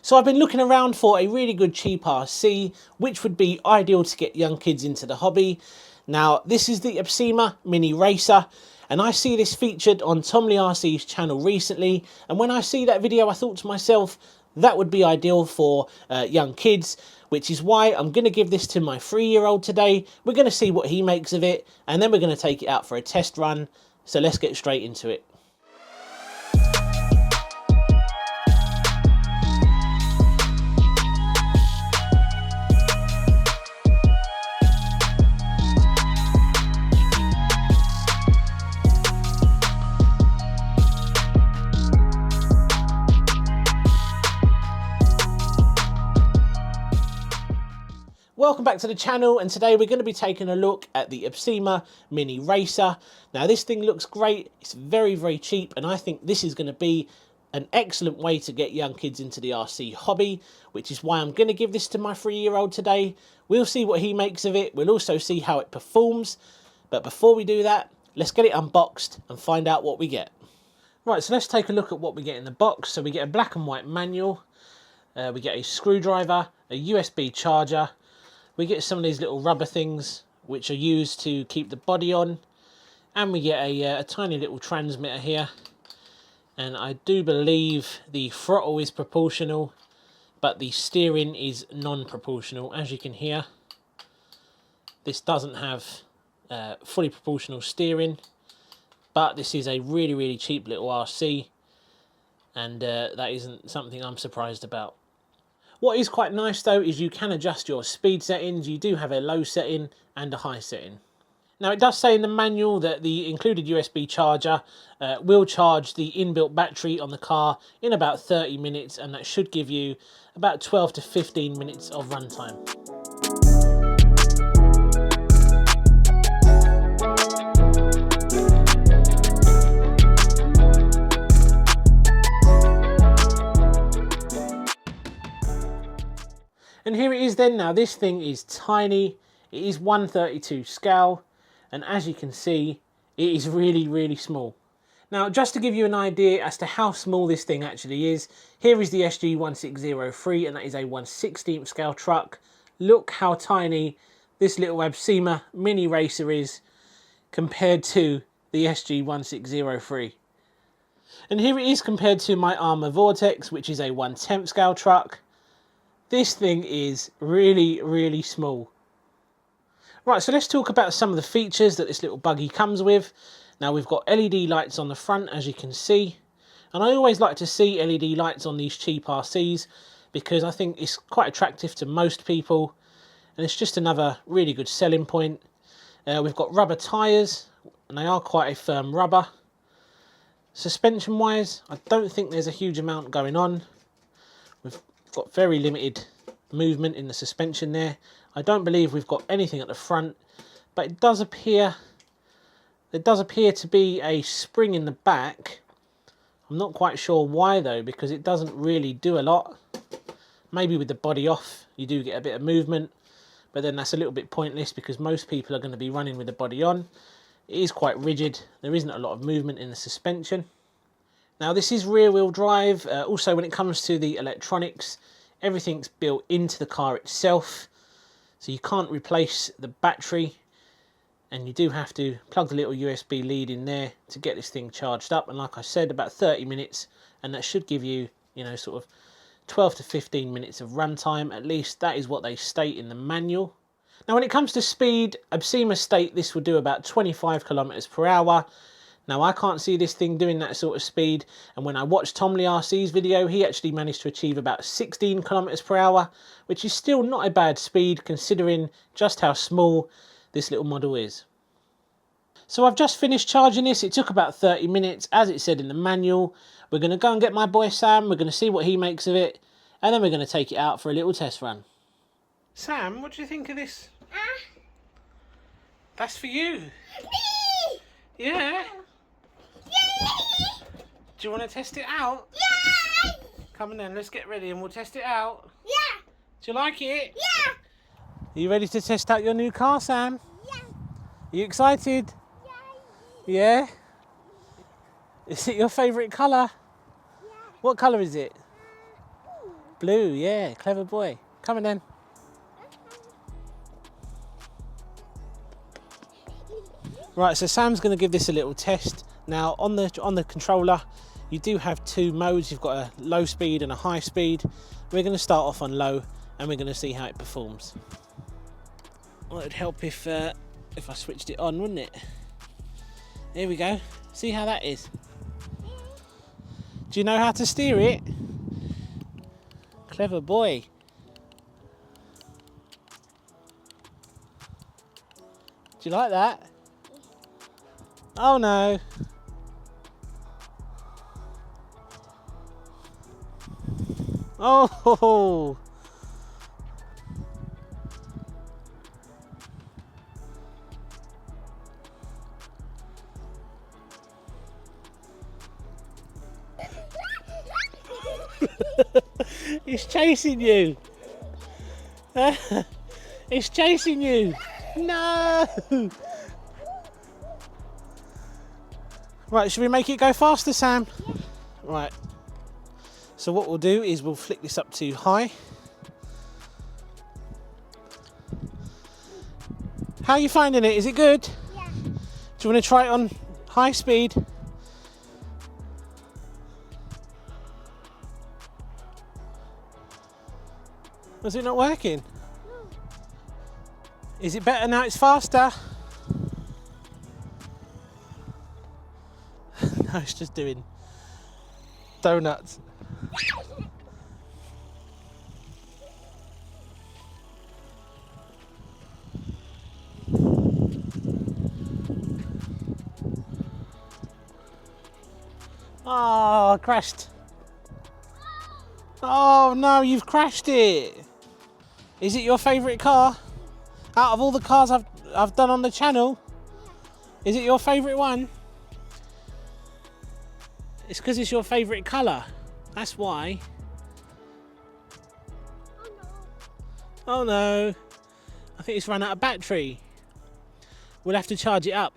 So I've been looking around for a really good cheap RC, which would be ideal to get young kids into the hobby. Now, this is the Absima Mini Racer, and I see this featured on Tom Lee RC's channel recently, and when I see that video I thought to myself, that would be ideal for young kids, which is why I'm going to give this to my 3-year-old today. We're going to see what he makes of it, and then we're going to take it out for a test run. So let's get straight into it. Welcome back to the channel, and today we're going to be taking a look at the Absima Mini Racer. Now this thing looks great, it's very cheap, and I think this is going to be an excellent way to get young kids into the RC hobby, which is why I'm going to give this to my 3-year-old today. We'll see what he makes of it, we'll also see how it performs, but before we do that, let's get it unboxed and find out what we get. Right, so let's take a look at what we get in the box. So we get a black and white manual, we get a screwdriver, a USB charger. We get some of these little rubber things which are used to keep the body on, and we get a tiny little transmitter here, and I do believe the throttle is proportional but the steering is non-proportional. As you can hear, this doesn't have fully proportional steering, but this is a really cheap little RC, and that isn't something I'm surprised about. What is quite nice though is you can adjust your speed settings. You do have a low setting and a high setting. Now it does say in the manual that the included USB charger will charge the inbuilt battery on the car in about 30 minutes, and that should give you about 12 to 15 minutes of runtime. And here it is then. Now this thing is tiny, it is 1/32 scale, and as you can see, it is really small. Now just to give you an idea as to how small this thing actually is, here is the SG1603, and that is a 1/16 scale truck. Look how tiny this little Absima Mini Racer is compared to the SG1603. And here it is compared to my Armour Vortex, which is a 1/10 scale truck. This thing is really small. Right, so let's talk about some of the features that this little buggy comes with. Now we've got LED lights on the front, as you can see. And I always like to see LED lights on these cheap RCs because I think it's quite attractive to most people. And it's just another really good selling point. We've got rubber tyres, and they are quite a firm rubber. Suspension wise, I don't think there's a huge amount going on. We've got very limited movement in the suspension there. I don't believe we've got anything at the front, but it does appear to be a spring in the back. I'm not quite sure why though, because it doesn't really do a lot. Maybe with the body off you do get a bit of movement, but then that's a little bit pointless because most people are going to be running with the body on. It is quite rigid, there isn't a lot of movement in the suspension. Now this is rear wheel drive. Also when it comes to the electronics, everything's built into the car itself, so you can't replace the battery, and you do have to plug the little USB lead in there to get this thing charged up. And like I said, about 30 minutes, and that should give you, you know, sort of 12 to 15 minutes of runtime. At least that is what they state in the manual. Now when it comes to speed, Absima state this will do about 25 kilometers per hour. Now I can't see this thing doing that sort of speed, and when I watched Tom Lee RC's video, he actually managed to achieve about 16 kilometers per hour, which is still not a bad speed considering just how small this little model is. So I've just finished charging this. It took about 30 minutes, as it said in the manual. We're going to go and get my boy Sam, we're going to see what he makes of it, and then we're going to take it out for a little test run. Sam, what do you think of this? That's for you. Yeah? Do you want to test it out? Yeah! Come on then, let's get ready and we'll test it out. Yeah! Do you like it? Yeah! Are you ready to test out your new car, Sam? Yeah! Are you excited? Yeah! Yeah? Is it your favourite colour? Yeah! What colour is it? Blue, yeah, clever boy. Come on then. Right, so Sam's going to give this a little test. Now on the controller, you do have two modes. You've got a low speed and a high speed. We're going to start off on low, and we're going to see how it performs. Well, it'd help if I switched it on, wouldn't it? There we go. See how that is. Do you know how to steer it? Clever boy. Do you like that? Oh no. Oh. It's chasing you. It's chasing you. No. Right, should we make it go faster, Sam? Yeah. Right. So what we'll do is we'll flick this up to high. How are you finding it? Is it good? Yeah. Do you want to try it on high speed? Was it not working? No. Is it better now it's faster? No, it's just doing donuts. Oh, crashed. Oh no, you've crashed it. Is it your favourite car? Out of all the cars I've done on the channel, is it your favourite one? It's because it's your favourite colour. That's why. Oh no. I think it's run out of battery. We'll have to charge it up.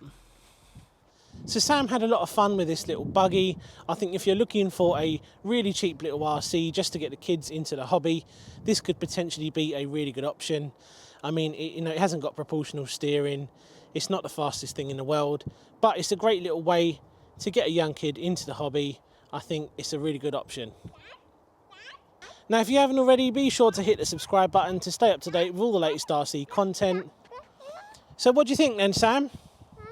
So Sam had a lot of fun with this little buggy. I think if you're looking for a really cheap little RC just to get the kids into the hobby, this could potentially be a really good option. I mean, it hasn't got proportional steering. It's not the fastest thing in the world, but it's a great little way to get a young kid into the hobby. I think it's a really good option. Now, if you haven't already, be sure to hit the subscribe button to stay up to date with all the latest RC content. So what do you think then, Sam?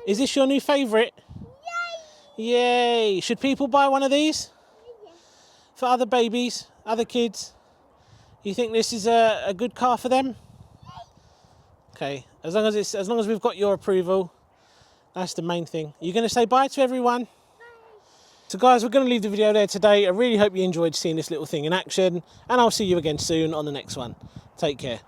Is this your new favourite? Yay! Should people buy one of these? For other babies, other kids? You think this is a good car for them? Okay, as long as we've got your approval, that's the main thing. Are you going to say bye to everyone? So guys, we're going to leave the video there today. I really hope you enjoyed seeing this little thing in action, and I'll see you again soon on the next one. Take care.